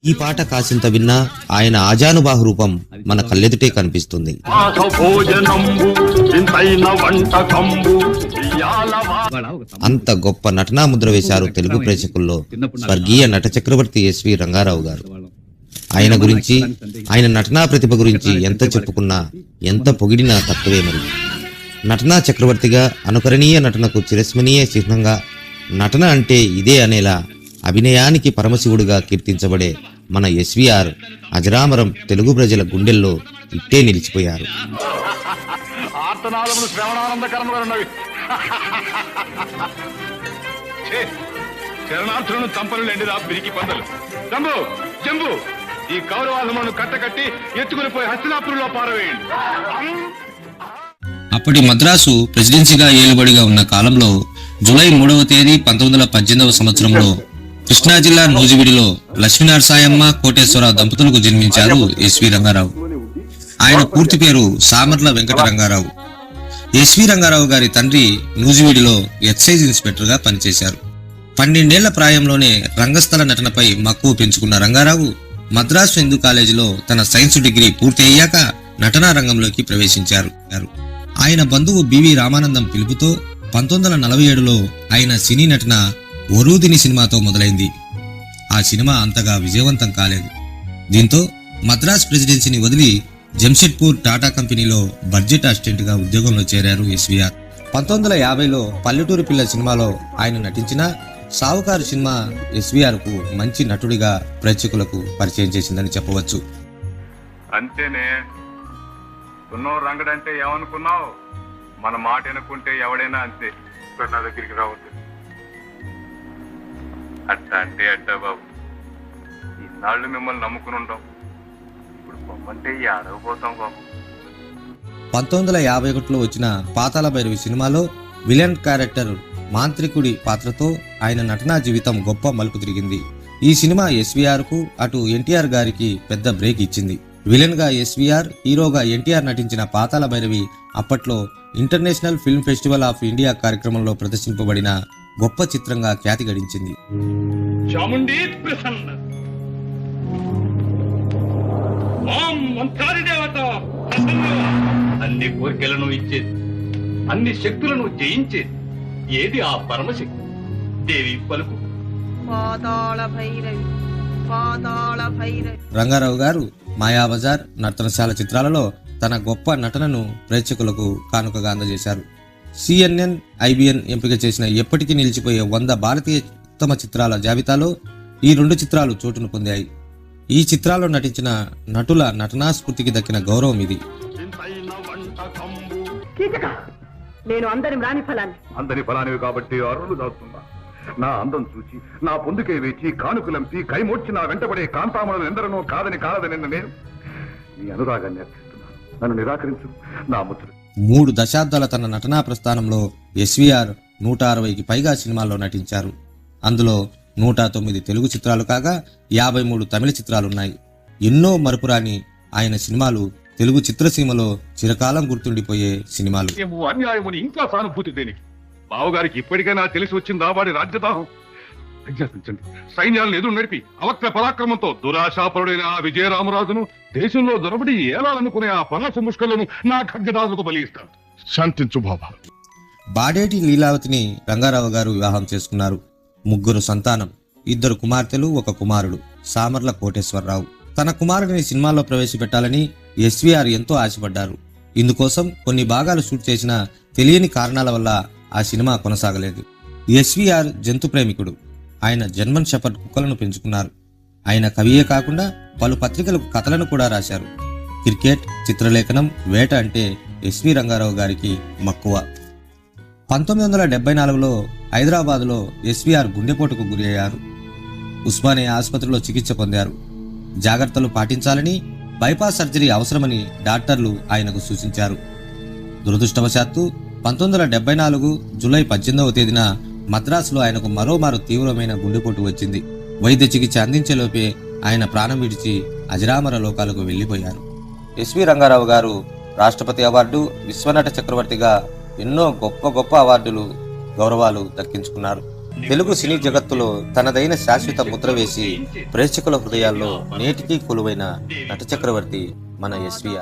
ఈ పాట కాసింత విన్నా ఆయన ఆజానుబాహు రూపం మన కళ్ళెదుటే కనిపిస్తుంది. అంత గొప్ప నటనా ముద్ర వేశారు తెలుగు ప్రేక్షకుల్లో స్వర్గీయ నట చక్రవర్తి ఎస్వి రంగారావు గారు. ఆయన గురించి, ఆయన నటనా ప్రతిభ గురించి ఎంత చెప్పుకున్నా, ఎంత పొగిడినా తక్కువే. మరి నటనా చక్రవర్తిగా, అనుకరణీయ నటనకు చిరస్మరణీయ చిహ్నంగా, నటన అంటే ఇదే అనేలా అభినయానికి పరమశివుడుగా కీర్తించబడే మన ఎస్వీఆర్ అజరామరం తెలుగు ప్రజల గుండెల్లో ఇట్టే నిలిచిపోయారు. ఈ కౌరవాలను కట్టకట్టి ఎత్తుకుని పోయి హస్తినాపురంలో పారవేయండి. అప్పటి మద్రాసు ప్రెసిడెన్సీగా ఏలుబడిగా ఉన్న కాలంలో జూలై 3వ తేదీ 1918వ సంవత్సరంలో కృష్ణా జిల్లా నూజివీడిలో లక్ష్మీనరసాయమ్మ కోటేశ్వరరావు దంపతులకు జన్మించారు ఎస్వి రంగారావు. ఆయన పూర్తి పేరు సామర్ల వెంకట రంగారావు. ఎస్వి రంగారావు గారి తండ్రి నూజివీడిలో ఎక్సైజ్ ఇన్స్పెక్టర్ గా పనిచేశారు. 12 ఏళ్ల ప్రాయంలోనే రంగస్థల నటనపై మక్కువ పెంచుకున్న రంగారావు మద్రాసు హిందూ కాలేజీలో తన సైన్స్ డిగ్రీ పూర్తి అయ్యాక నటనా రంగంలోకి ప్రవేశించారు. ఆయన బంధువు బివి రామానందం పిలుపుతో 1947లో ఆయన సినీ నటన ఒరూదిని సినిమాతో మొదలైంది. ఆ సినిమా అంతగా విజయవంతం కాలేదు. దీంతో మద్రాస్ ప్రెసిడెన్సీని వదిలి జంషెడ్పూర్ టాటా కంపెనీలో బడ్జెట్ అసిస్టెంట్ గా ఉద్యోగంలో చేరారు ఎస్వీఆర్. 1950లో పల్లెటూరు పిల్ల సినిమాలో ఆయన నటించిన సావుకారు సినిమా ఎస్వీఆర్ కు మంచి నటుడిగా ప్రేక్షకులకు పరిచయం చేసిందని చెప్పవచ్చు. అంతేనే, ఉన్నోరు రంగడంటే ఏమనుకున్నావు? మన మాట వినుకుంటే ఎవడైనా అంతే. నా దగ్గరికి రావద్దు. అట్టా అంటే అట్టా బాబు, ఇన్నాళ్ళు మిమ్మల్ని నమ్ముకుని ఉంటాం. ఇప్పుడు పొమ్మంటే ఈ అడగపోతాం బాబు. 1951లో వచ్చిన పాతాళ భైరవి సినిమాలో విలన్ క్యారెక్టర్ మాంత్రికుడి పాత్రతో ఆయన నటనా జీవితం గొప్ప మలుపు తిరిగింది. ఈ సినిమా ఎస్వీఆర్ కు, అటు ఎన్టీఆర్ గారికి పెద్ద బ్రేక్ ఇచ్చింది. విలన్ గా ఎస్వీఆర్, హీరోగా ఎన్టీఆర్ నటించిన పాతాళ భైరవి అప్పట్లో international film festival of India కార్యక్రమంలో ప్రదర్శింపబడిన గొప్ప చిత్రంగా ఖ్యాతి గడించింది. అన్ని కోరికలను ఇచ్చేది, అన్ని శక్తులను జయించేది ఏది? ఆ పరమశక్తి దేవి పలుకు. రంగారావు గారు మాయాబజార్, నర్తనశాల చిత్రాలలో తన గొప్ప నటనను ప్రేక్షకులకు కానుకగా అందజేశారు. CNN, IBN ఎంపిక చేసిన ఎప్పటికీ నిలిచిపోయే 100 భారతీయ ఉత్తమ చిత్రాల జాబితాలో ఈ 2 చిత్రాలు చోటును పొందాయి. ఈ చిత్రాల్లో నటించిన నటుల నటనా స్ఫూర్తికి దక్కిన గౌరవం ఇది. నేను అందరి ఫలానివి కాబట్టి అరులు దాస్తున్నా. నా అందం చూచి, నా పొందుకే వేచి, కానుకలంపి కైమోడ్చి నా వెంటబడే కాంతామణులు ఎందరనో కాదని నేను నీ అనురాగాన్ని అర్పిస్తున్నాను. నన్ను నిరాకరించు నా ముద్ర. 3 దశాబ్దాల తన నటనా ప్రస్థానంలో ఎస్వీఆర్ 160కి పైగా సినిమాల్లో నటించారు. అందులో 109 తెలుగు చిత్రాలు కాగా 53 తమిళ చిత్రాలున్నాయి. ఎన్నో మరపురాని ఆయన సినిమాలు తెలుగు చిత్రసీమలో చిరకాలం గుర్తుండిపోయే సినిమాలు. అన్యాయముని ఇంకా సానుభూతి దేనికి? బావగారికి ఇప్పటికైనా తెలిసి వచ్చిందా వాడి రాజ్యదాహం? అజ్ఞాపించండి. సైన్యాలను ఎదురు నడిపి అవక్త పరాక్రమంతో దురాశాపరుడైన ఆ విజయరామరాజును దేశంలో దొరబడి ఏలాలనుకునే ఆ పనస ముష్కలను నా ఖడ్గదాసులకు బలిస్తాను. శాంతించు బాబా. బాడేటి లీలావతిని రంగారావు గారు వివాహం చేసుకున్నారు. 3 సంతానం, 2 కుమార్తెలు, 1 కుమారుడు సామర్ల కోటేశ్వరరావు. తన కుమారుడిని సినిమాల్లో ప్రవేశపెట్టాలని ఎస్వీఆర్ ఎంతో ఆశపడ్డారు. ఇందుకోసం కొన్ని భాగాలు షూట్ చేసిన తెలియని కారణాల వల్ల ఆ సినిమా కొనసాగలేదు. ఎస్వీఆర్ జంతు ప్రేమికుడు. ఆయన జర్మన్ షెపర్డ్ కుక్కలను పెంచుకున్నారు. ఆయన కవియే కాకుండా పలు పత్రికలకు కథలను కూడా రాశారు. క్రికెట్, చిత్రలేఖనం, వేట అంటే ఎస్వి రంగారావు గారికి మక్కువ. 1974లో హైదరాబాద్లో ఎస్వీఆర్ గుండెపోటుకు గురి అయ్యారు. ఉస్మానియా ఆసుపత్రిలో చికిత్స పొందారు. జాగ్రత్తలు పాటించాలని, బైపాస్ సర్జరీ అవసరమని డాక్టర్లు ఆయనకు సూచించారు. దురదృష్టవశాత్తు 1974 జూలై 18వ తేదీన మద్రాసులో ఆయనకు మరోమారు తీవ్రమైన గుండెపోటు వచ్చింది. వైద్య చికిత్స అందించేలోపే ఆయన ప్రాణం విడిచి అజరామర లోకాలకు వెళ్లిపోయారు. ఎస్వి రంగారావు గారు రాష్ట్రపతి అవార్డు, విశ్వనట చక్రవర్తిగా ఎన్నో గొప్ప అవార్డులు, గౌరవాలు దక్కించుకున్నారు. తెలుగు సినీ జగత్తులో తనదైన శాశ్వత ముద్ర వేసి ప్రేక్షకుల హృదయాల్లో నేటికీ కొలువైన నట చక్రవర్తి మన ఎస్వీఆర్.